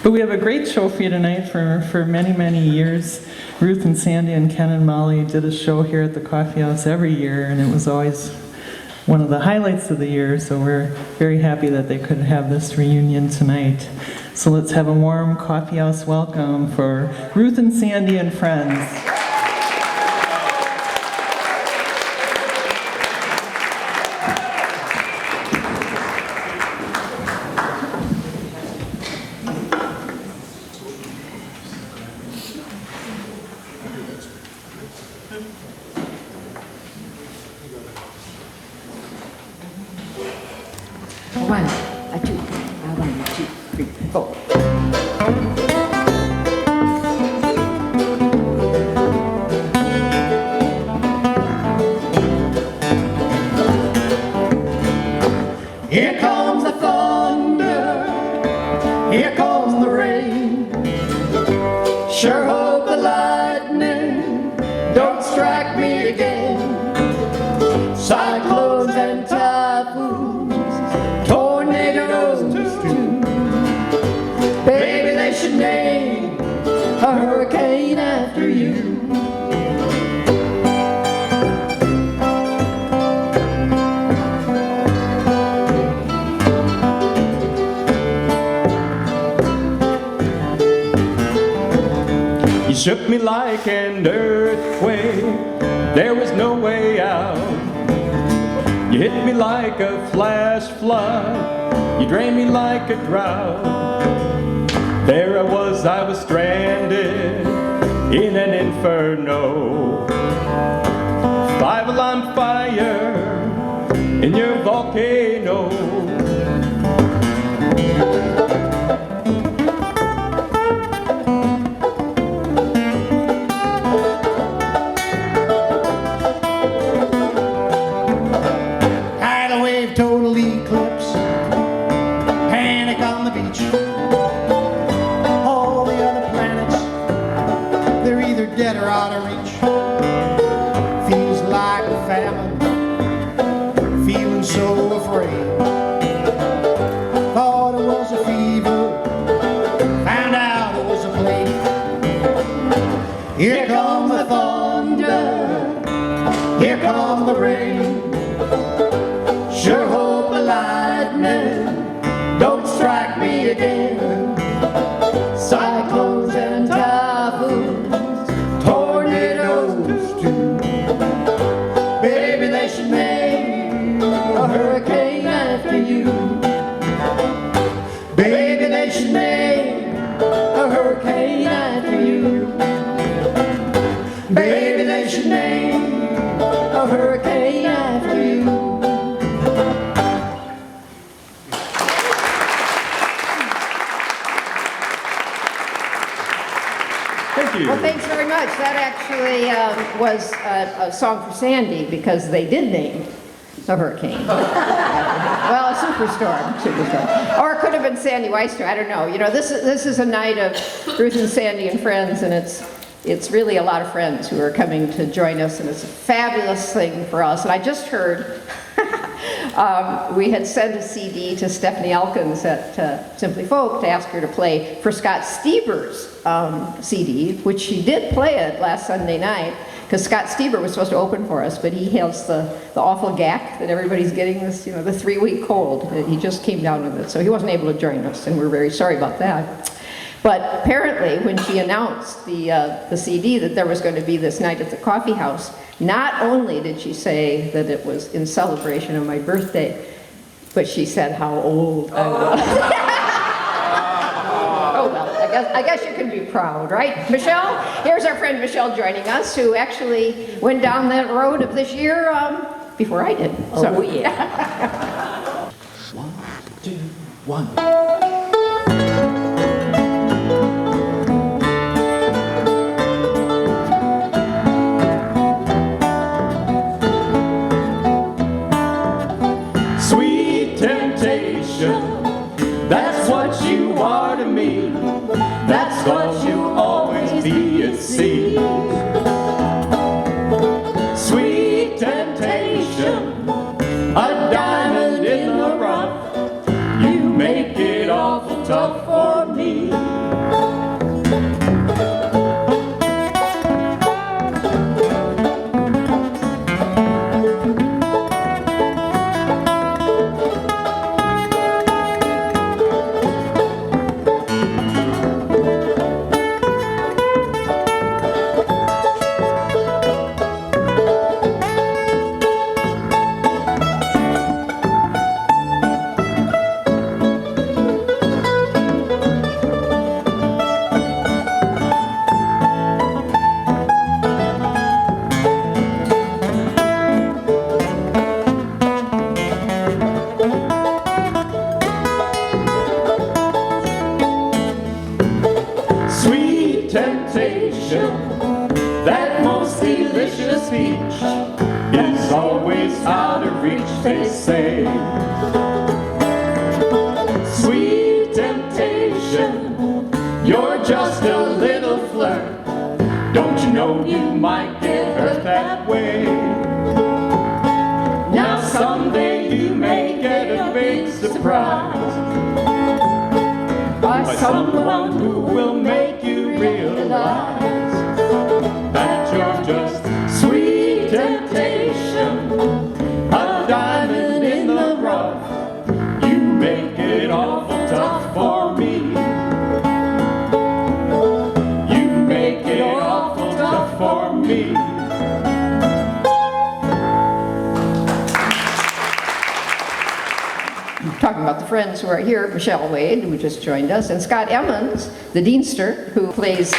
But we have a great show for you tonight. For many, many years, Ruth and Sandy and Ken and Molly did a show here at the Coffee House every year, and it was always one of the highlights of the year, so we're very happy that they could have this reunion tonight. So let's have a warm Coffee House welcome for Ruth and Sandy and friends. Here comes the thunder, here comes the rain. Sure hope the lightning don't strike me again. Cyclones and typhoons, tornadoes too. Baby, they should name a hurricane after you. You shook me like an earthquake, there was no way out. You hit me like a flash flood, you drained me like a drought. There I was stranded in an inferno. 5-alarm fire in your volcano. Total eclipse, panic on the beach. All the other planets, they're either dead or out of reach. Feels like a famine, feeling so afraid. Thought it was a fever, found out it was a plague. Here comes the thunder, here comes the rain. Sure hope the lightning don't strike me again. Cyclones and typhoons, tornadoes too. Baby, they should name a hurricane after you. Baby, they should name a hurricane after you. Baby, they should name a hurricane after you. Well, thanks very much. That actually was a song for Sandy because they did name a hurricane. Well, a superstorm. Or it could have been Sandy Weister, I don't know. You know, this is a night of Ruth and Sandy and friends, and it's really a lot of friends who are coming to join us, and it's a fabulous thing for us. And I just heard we had sent a CD to Stephanie Elkins at Simply Folk to ask her to play for Scott Stieber's CD, which she did play it last Sunday night, because Scott Stieber was supposed to open for us, but he has the awful gack that everybody's getting, this, you know, the 3-week cold. He just came down with it, so he wasn't able to join us, and we're very sorry about that. But apparently, when she announced the CD that there was going to be this night at the Coffee House, not only did she say that it was in celebration of my birthday, but she said how old I was. Oh well, I guess you can be proud, right? Michelle, here's our friend Michelle joining us, who actually went down that road of this year before I did. So. Oh yeah. 1, 2, 1. That's what you are to me. That's what you'll always be at sea. Sweet temptation, a diamond in the rough. You make it awful tough for for me. Sweet temptation, that most delicious peach is always out of reach, they say. Sweet temptation, you're just a little flirt. Don't you know you might get hurt that way? Now someday you may get a big surprise by someone who will make you realize that you're just sweet temptation, a diamond in the rough. You make it awful tough for me. You make it awful tough for me. Talking about the friends who are here, Michelle Wade, who just joined us, and Scott Emmons, the Deanster, who plays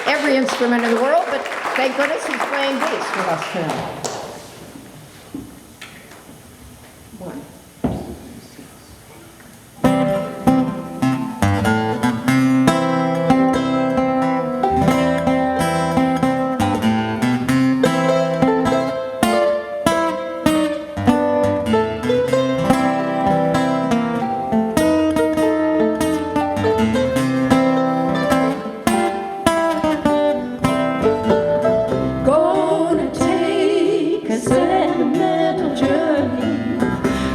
every instrument in the world, but thank goodness he's playing bass with us tonight. One. Gonna take a sentimental journey.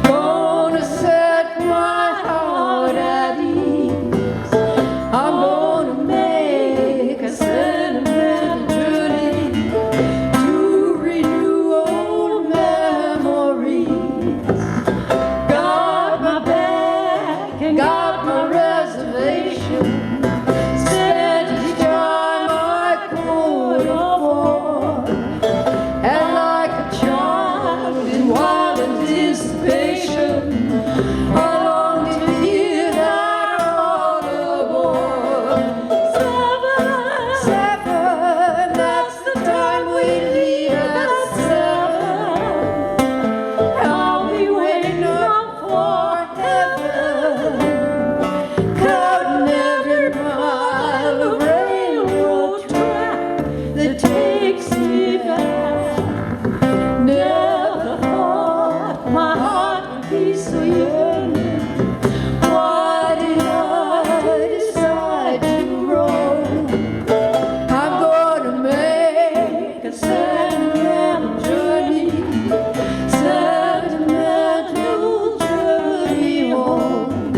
Gonna set my heart at ease. I'm gonna make a sentimental journey to renew old memories. Got my back and got my reservation. Spent each time I could afford. And like a child in wild anticipation, I long to hear that audible seven, seven. That's the time we leave at 7. I'll be waiting up for heaven, counting every mile of railroad track that takes me back. Never thought my heart would be so yearning. Why did I decide to roam? I'm gonna make a sentimental journey, sentimental journey home.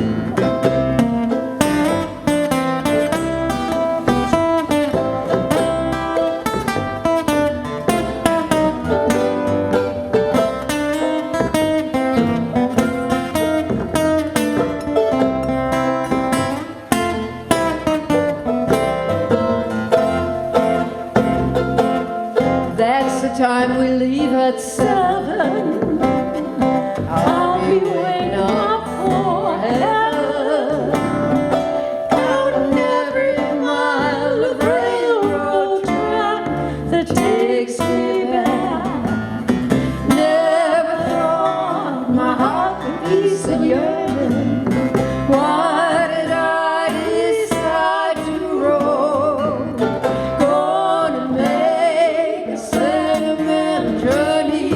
That's the time we leave at 7. I'll be waiting up for heaven, counting every mile of railroad track that takes me back. Never thought my heart would be so yearning. Why did I decide to roam? Gonna make a sentimental journey,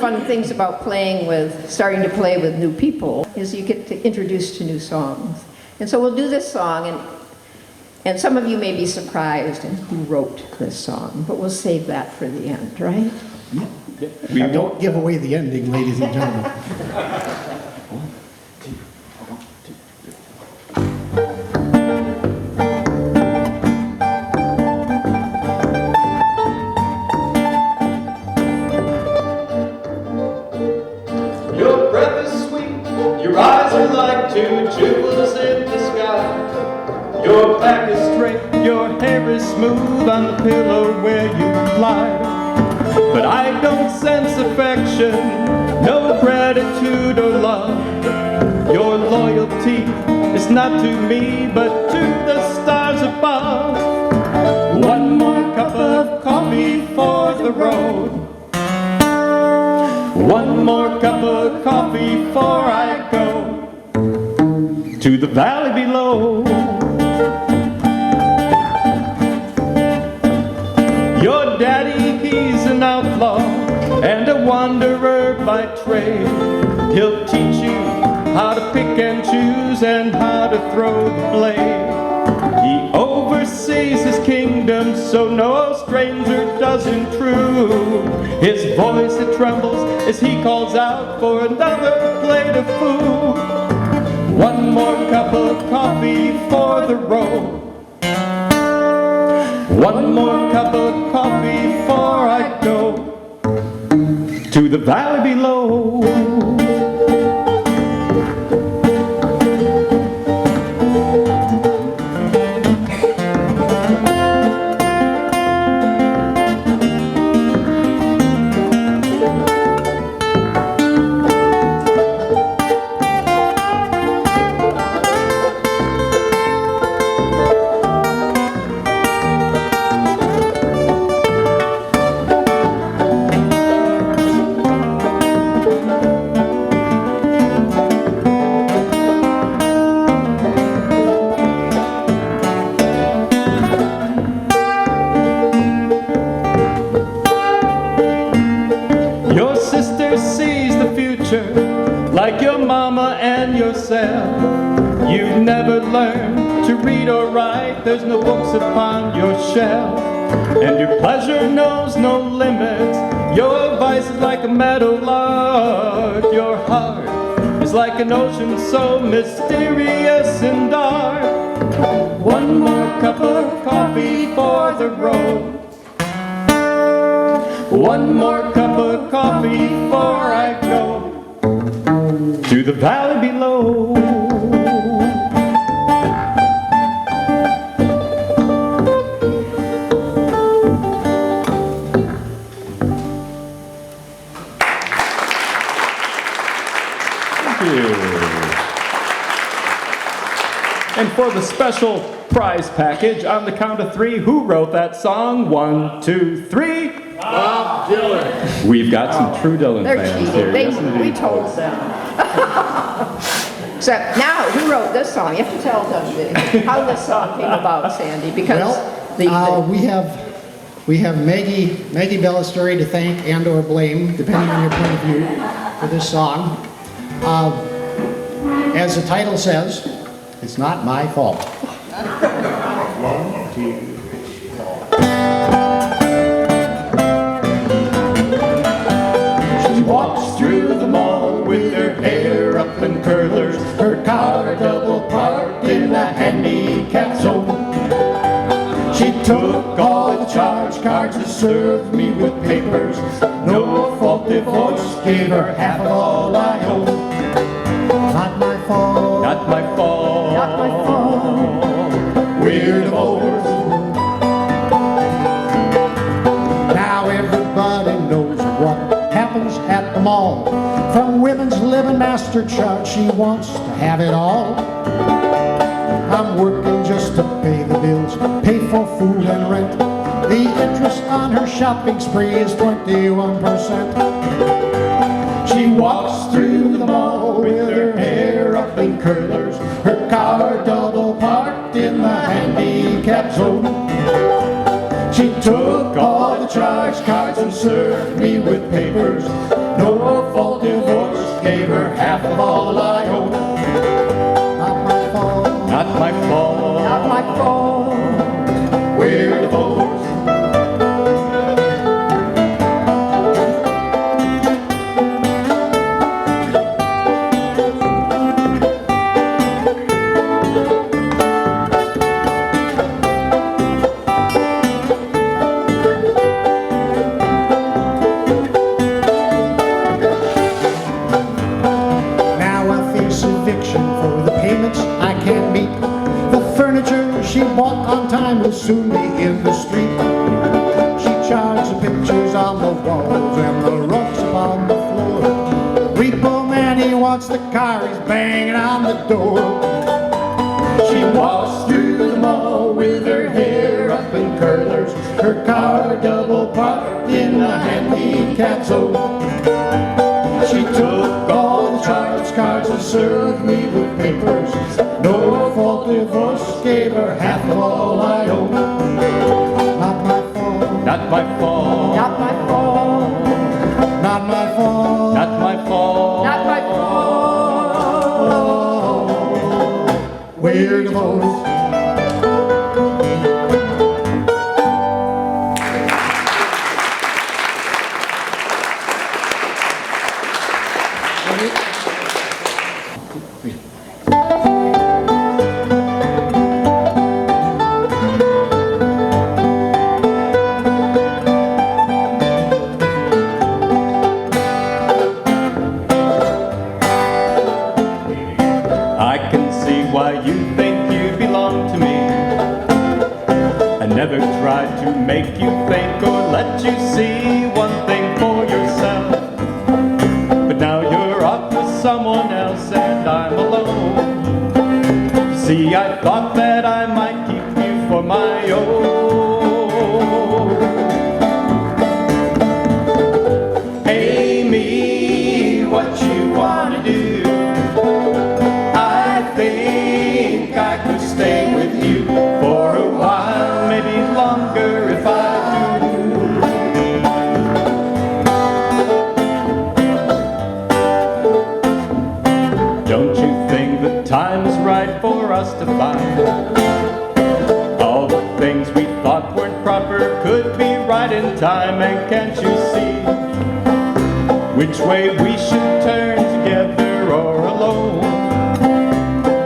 fun things about starting to play with new people is you get to introduce to new songs. And so we'll do this song, and some of you may be surprised in who wrote this song, but we'll save that for the end, right? We don't give away the ending, ladies and gentlemen. Your breath is sweet, your eyes are like two jewels in the sky. Your back is straight, your hair is smooth on the pillow where you lie. But I don't sense affection, no gratitude or love. Your loyalty is not to me, but to the stars above. One more cup of coffee for the road. One more cup of coffee before I go to the valley below. Your daddy, he's an outlaw and a wanderer by trade. He'll teach you how to pick and choose and how to throw the blade. He oversees his kingdom so no stranger does intrude. His voice it trembles as he calls out for another plate of food. One more cup of coffee for the road. One more cup of coffee before I go to the valley below. Like your mama and yourself, you've never learned to read or write. There's no books upon your shelf, and your pleasure knows no limits. Your vice is like a meadow lark. Your heart is like an ocean so mysterious and dark. One more cup of coffee for the road. One more cup of coffee before I go to the valley below. Thank you. And for the special prize package, on the count of three, who wrote that song? 1, 2, 3. Bob Dylan. We've got some true Dylan They're fans cheating. here. Yes, indeed. We told them. So now, who wrote this song? You have to tell them how this song came about, Sandy, because we have Maggie Bellasturi to thank and/or blame, depending on your point of view, for this song. As the title says, it's not my fault. 1, 2, 3, 4. She walks through the mall with her hair up in curlers, her car double parked in the handicap zone. She took all the charge cards and served me with papers. No fault divorce, gave her half of all I own. Not my fault. Not my fault. Not my fault. We're divorced. Now everybody knows what happens at the mall. From women's living master chart, she wants to have it all. I'm working just to pay the bills, pay for food and rent. The interest on her shopping spree is 21%. She walks through the mall with her hair up in curlers, her car double parked in the handicap zone. She took all the charge cards and served me with papers. No-fault divorce gave her half of all I own. Not my fault. Not my fault. Not my fault. We're divorced. Now I face eviction for the payments I can't meet. The furniture she bought on time will soon be in the street. She charged the pictures on the walls and the rugs upon the floor. Repo man, he wants the car, he's banging on the door. She walks through the mall with her hair up in curlers, her car double parked in a handicap zone. She took all the charge cards and served me with papers. No-fault divorce gave her half of all I own. Not my fault. Not my fault. Not my fault. Not my fault. Not my fault. Not my fault. We're divorced. I can see why you think you belong to me. I never tried to make you think or let you see one thing for yourself. But now you're off with someone else and I'm alone. See, I thought that I might keep you for my own. Amy, what you wanna do? I think I could stay with you for a while, maybe longer if I do. Don't you think the time is right for us to find all the things we thought weren't proper could be right in time? And can't you see which way we should turn, together or alone?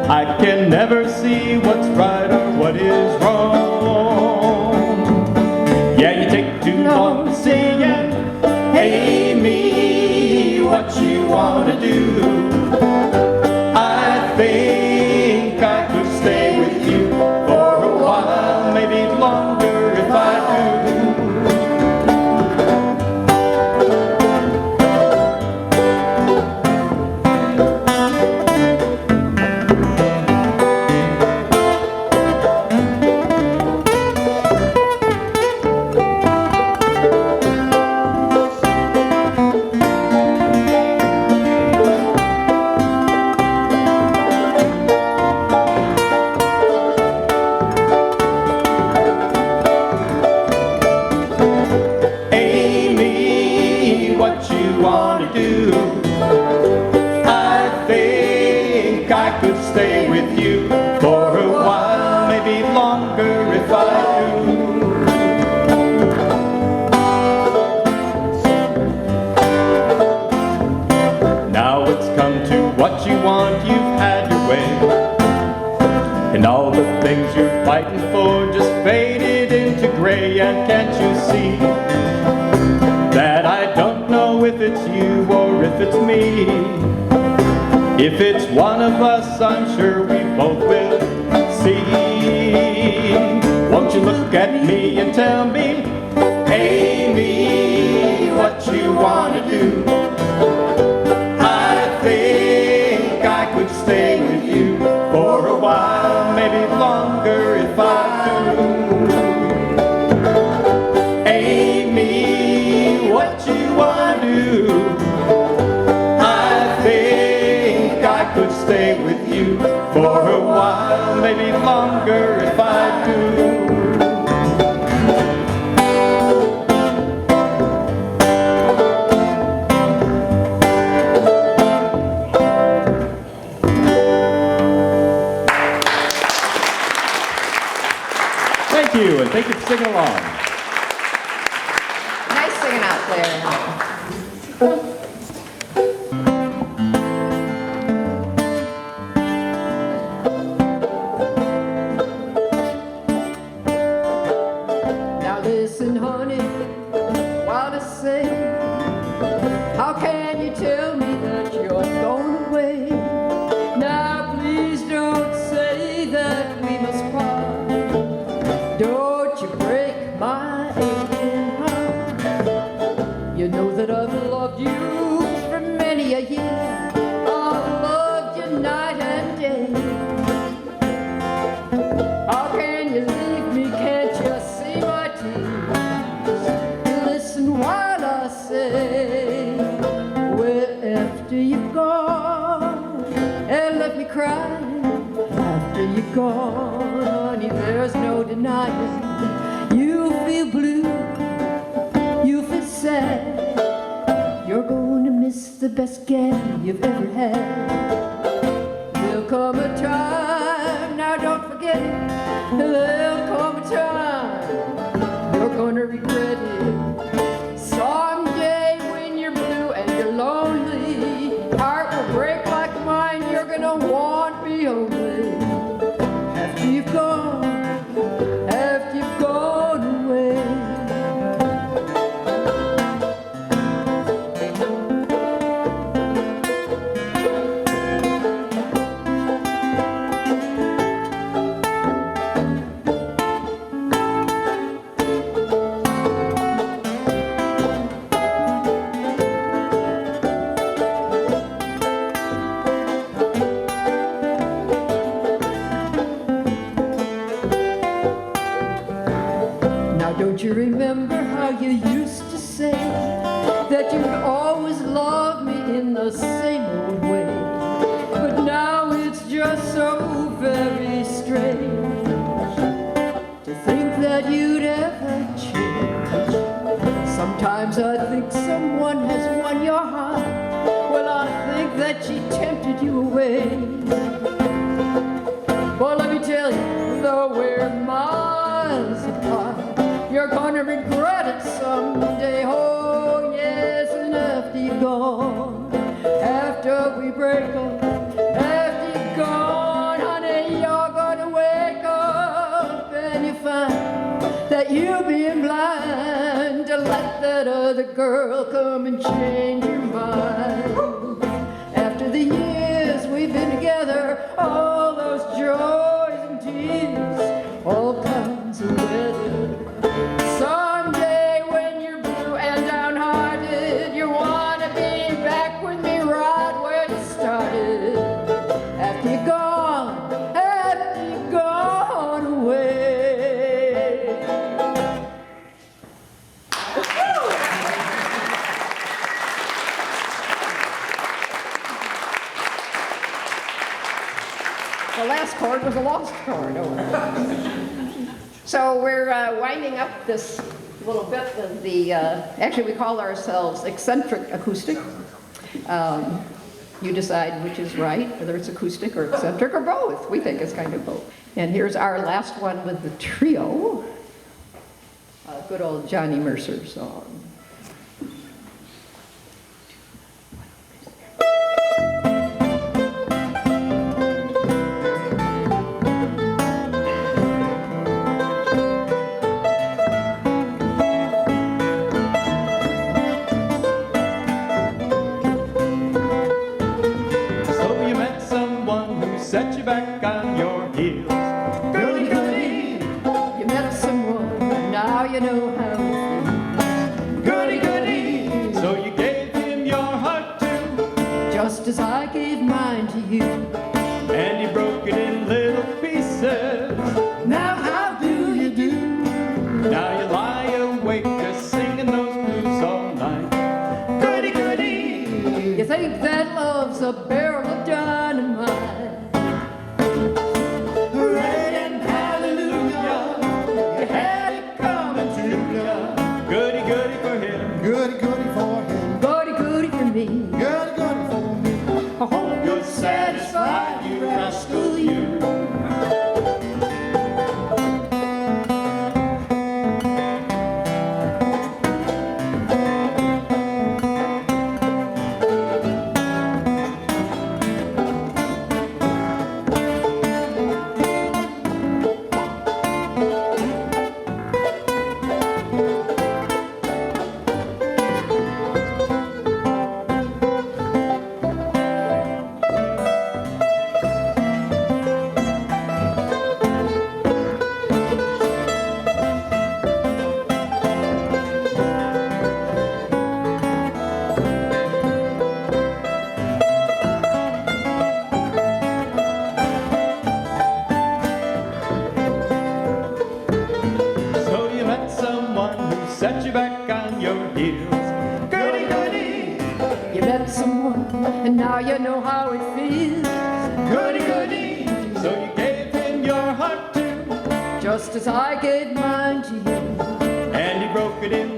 I can never see what's right or what is wrong. Yeah, you take too long to see it. Amy, what you wanna do? I think I could stay with you for a while, maybe longer if I do. Amy, what you wanna do? I think I could stay with you for a while, maybe longer if I do. Now it's come to what you want, you've had your way, and all the things you're fighting for just faded into gray. And can't you see that I don't know if it's you or if it's me? If it's one of us, I'm sure we both will see. Won't you look at me and tell me, Amy, what you wanna do? I think I could stay with you for a while, maybe longer if I do. Amy, what you wanna do? I think I could stay with you for a while, maybe longer if I do. sing along. Nice singing out there. Now listen, honey, what I say. How can you tell me that you're going away? Now please don't say that we must part. Don't you break my aching heart. You know that I've loved you for many a year. I've loved you night and day. How can you leave me? Can't you see my tears? Listen while I say, well, after you've gone, and left me crying, after you're gone, honey, there's no denying. You feel blue, you feel sad. You're going to miss the best gal you've ever had. There'll come a time, now don't forget it. There'll come a time you're gonna regret it. Someday when you're blue and you're lonely, heart will break like mine. You're gonna want me only after you've gone, after you've gone away. Don't you remember how you used to say that you'd always love me in the same old way? But now it's just so very strange to think that you'd ever change. Sometimes I think someone has won your heart. Well, I think that she tempted you away. Well, let me tell you, though we're miles apart, you're gonna regret it someday. Oh yes, and after you're gone, after we break up, after you're gone, honey, you're gonna wake up and you find that you're being blind to let that other girl come and change your mind. After the years we've been together, all those joys and tears, all kinds of weather. Someday when you're blue and downhearted, you wanna be back with me right where you started. After you're gone away. The last chord was a lost chord. So we're winding up this little bit of the, actually we call ourselves Eccentric Acoustic. You decide which is right, whether it's acoustic or eccentric or both. We think it's kind of both. And here's our last one with the trio, a good old Johnny Mercer song. Set you back on your heels. Goody, goody, you met someone, now you know how it feels. Goody, goody, so you gave him your heart too, just as I gave mine to you. and you broke it in little pieces. Now how do you do? Now you lie awake just singing those blues all night. Goody, goody, You think that love's a barrel of dynamite. Goody, goody for him. Goody, goody for me. Goody, goody for me. I hope you're satisfied, you rascal, you. just as I gave mine to you. And he broke it in